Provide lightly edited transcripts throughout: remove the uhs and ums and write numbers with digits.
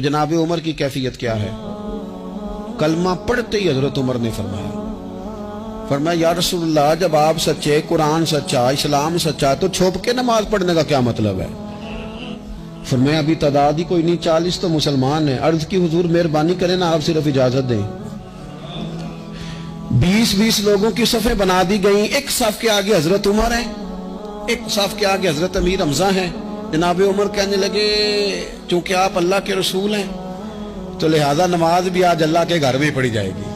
تو جناب عمر کی کیفیت کیا ہے؟ کلمہ پڑھتے ہی حضرت عمر نے فرمایا یا رسول اللہ، جب آپ سچے، قرآن سچا، اسلام سچا، تو چھپ کے نماز پڑھنے کا کیا مطلب ہے؟ فرمایا ابھی تعداد ہی کوئی نہیں، 40 تو مسلمان ہیں۔ عرض کی حضور مہربانی کریں نا، آپ صرف اجازت دیں۔ 20 لوگوں کی صفیں بنا دی گئیں، ایک صف کے آگے حضرت عمر ہیں، ایک صف کے آگے حضرت امیر حمزہ ہیں۔ جناب عمر کہنے لگے چونکہ آپ اللہ کے رسول ہیں تو لہذا نماز بھی آج اللہ کے گھر میں پڑھی جائے گی۔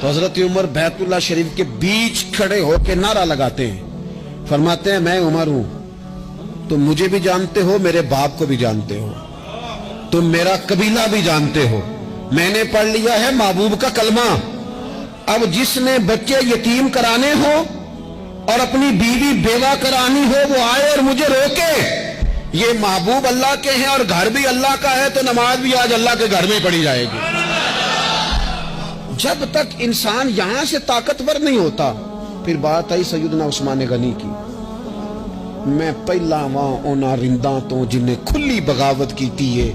تو حضرت عمر بیت اللہ شریف کے بیچ کھڑے ہو کے نعرہ لگاتے ہیں، فرماتے ہیں میں عمر ہوں، تم مجھے بھی جانتے ہو، میرے باپ کو بھی جانتے ہو، تم میرا قبیلہ بھی جانتے ہو، میں نے پڑھ لیا ہے محبوب کا کلمہ۔ اب جس نے بچے یتیم کرانے ہو اور اپنی بیوی بیوہ کرانی ہو وہ آئے اور مجھے روکے، یہ محبوب اللہ کے ہیں اور گھر بھی اللہ کا ہے، تو نماز بھی آج اللہ کے گھر میں پڑھی جائے گی۔ جب تک انسان یہاں سے طاقتور نہیں ہوتا، پھر بات آئی سیدنا عثمان غنی کی، میں پہلا وہاں اونا رنداں تو جنہیں کھلی بغاوت کی تھی، ہے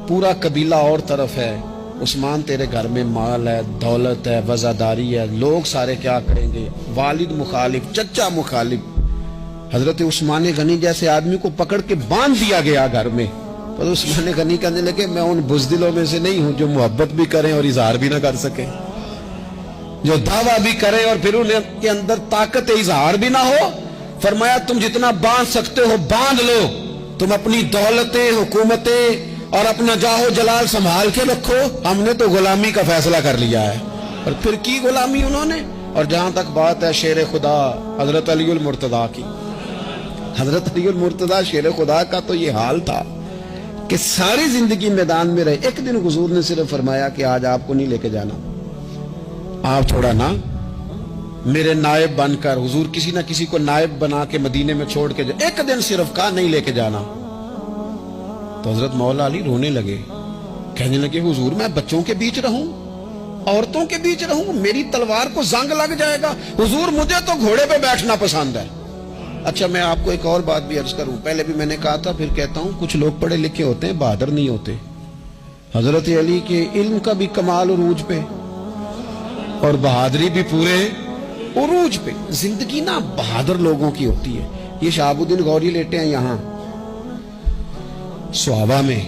پورا قبیلہ اور طرف ہے، عثمان تیرے گھر میں مال ہے، دولت ہے، وزاداری ہے، لوگ سارے کیا کریں گے، والد مخالف، چچا مخالف۔ حضرت عثمان غنی جیسے آدمی کو پکڑ کے باندھ دیا گیا گھر میں۔ تو عثمان غنی کہنے لگے میں ان بزدلوں میں سے نہیں ہوں جو محبت بھی کریں اور اظہار بھی نہ کر سکیں، جو دعویٰ بھی کریں اور پھر ان کے اندر طاقت اظہار بھی نہ ہو۔ فرمایا تم جتنا باندھ سکتے ہو باندھ لو، تم اپنی دولتیں، حکومتیں اور اپنا جاہ و جلال سنبھال کے رکھو، ہم نے تو غلامی کا فیصلہ کر لیا ہے۔ اور پھر کی غلامی انہوں نے۔ اور جہاں تک بات ہے شیر خدا حضرت علی المرتضیٰ کی، حضرت علی المرتضیٰ شیر خدا کا تو یہ حال تھا کہ ساری زندگی میدان میں رہے۔ ایک دن حضور نے صرف فرمایا کہ آج آپ کو نہیں لے کے جانا، آپ تھوڑا نا میرے نائب بن کر، حضور کسی نہ کسی کو نائب بنا کے مدینے میں چھوڑ کے ایک دن صرف کہا نہیں لے کے جانا۔ تو حضرت مولا علی رونے لگے، کہنے لگے حضور میں بچوں کے بیچ رہوں، عورتوں کے بیچ رہوں، میری تلوار کو زنگ لگ جائے گا، حضور مجھے تو گھوڑے پہ بیٹھنا پسند ہے۔ اچھا میں آپ کو ایک اور بات بھی عرض کروں، پہلے بھی میں نے کہا تھا پھر کہتا ہوں، کچھ لوگ پڑھے لکھے ہوتے ہیں بہادر نہیں ہوتے۔ حضرت علی کے علم کا بھی کمال عروج پہ اور بہادری بھی پورے عروج پہ۔ زندگی نا بہادر لوگوں کی ہوتی ہے۔ یہ شہاب الدین غوری لیٹے ہیں یہاں صحابہ میں،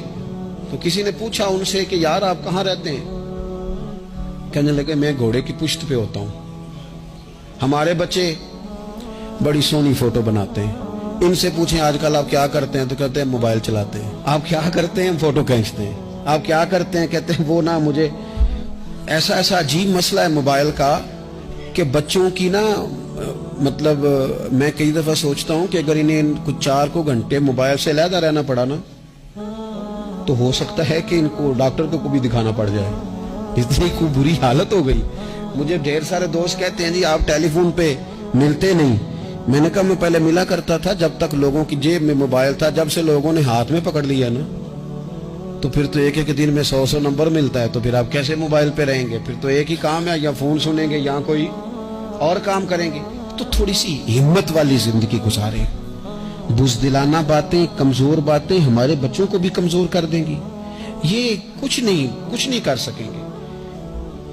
تو کسی نے پوچھا ان سے کہ یار آپ کہاں رہتے ہیں؟ کہنے لگے میں گھوڑے کی پشت پہ ہوتا ہوں، ہمارے بچے بڑی سونی فوٹو بناتے ہیں، ان سے پوچھیں آج کل آپ کیا کرتے ہیں تو کہتے ہیں موبائل چلاتے ہیں۔ آپ کیا کرتے ہیں؟ فوٹو کھینچتے ہیں۔ آپ کیا کرتے ہیں؟ کہتے ہیں وہ نا مجھے ایسا عجیب مسئلہ ہے موبائل کا کہ بچوں کی نا مطلب میں کئی دفعہ سوچتا ہوں کہ اگر انہیں کچھ 4 گھنٹے موبائل سے علیحدہ رہنا پڑا نا تو ہو سکتا ہے کہ ان کو ڈاکٹر کو بھی دکھانا پڑ جائے، اتنی کو بری حالت ہو گئی۔ مجھے ڈھیر سارے دوست کہتے ہیں جی آپ ٹیلی فون پہ ملتے نہیں۔ میں نے کہا میں پہلے ملا کرتا تھا جب تک لوگوں کی جیب میں موبائل تھا، جب سے لوگوں نے ہاتھ میں پکڑ لیا نا تو پھر تو ایک دن میں 100 نمبر ملتا ہے، تو پھر آپ کیسے موبائل پہ رہیں گے؟ پھر تو ایک ہی کام ہے، یا فون سنیں گے یا کوئی اور کام کریں گے۔ تو تھوڑی سی ہمت والی زندگی گزاریں۔ بزدلانہ باتیں، کمزور باتیں ہمارے بچوں کو بھی کمزور کر دیں گی، یہ کچھ نہیں کر سکیں گے۔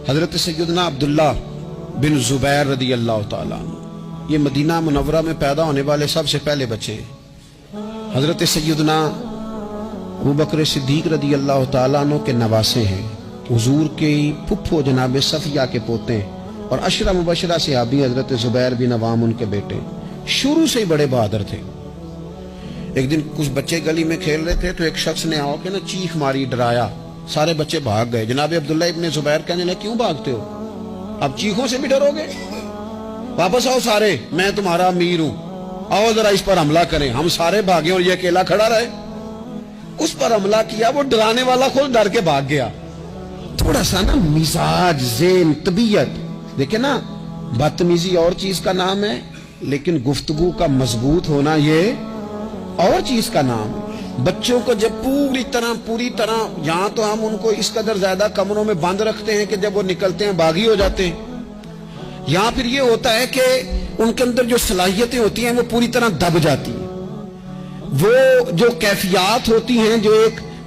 حضرت سیدنا عبداللہ بن زبیر رضی اللہ تعالیٰ عنہ یہ مدینہ منورہ میں پیدا ہونے والے سب سے پہلے بچے، حضرت سیدنا ابوبکر صدیق رضی اللہ تعالیٰ عنہ کے نواسے ہیں، حضور کے پھپھو جناب صفیہ کے پوتے ہیں، اور عشرہ مبشرہ صحابی حضرت زبیر بن عوام ان کے بیٹے، شروع سے ہی بڑے بہادر تھے۔ ایک دن کچھ بچے گلی میں کھیل رہے تھے تو ایک شخص نے آ کے نا چیخ ماری، ڈرایا، سارے بچے بھاگ گئے۔ جناب عبداللہ ابن زبیر کہنے لگے کیوں بھاگتے ہو؟ اب چیخوں سے بھی ڈرو گے؟ واپس آؤ سارے، میں تمہارا امیر ہوں، آؤ ذرا اس پر حملہ کریں۔ ہم سارے بھاگے اور یہ اکیلا کھڑا رہے۔ اس پر حملہ کیا، وہ ڈرانے والا خود ڈر کے بھاگ گیا۔ تھوڑا سا نا مزاج، ذہن، طبیعت دیکھیں نا، بدتمیزی اور چیز کا نام ہے لیکن گفتگو کا مضبوط ہونا یہ اور چیز کا نام ہے۔ بچوں کو جب پوری طرح یہاں تو ہم ان کو اس قدر زیادہ کمروں میں بند رکھتے ہیں کہ جب وہ نکلتے ہیں باغی ہو جاتے ہیں، یہاں پھر یہ ہوتا ہے کہ ان کے اندر جو صلاحیتیں ہوتی ہیں وہ پوری طرح دب جاتی ہیں، وہ جو کیفیات ہوتی ہیں جو ایک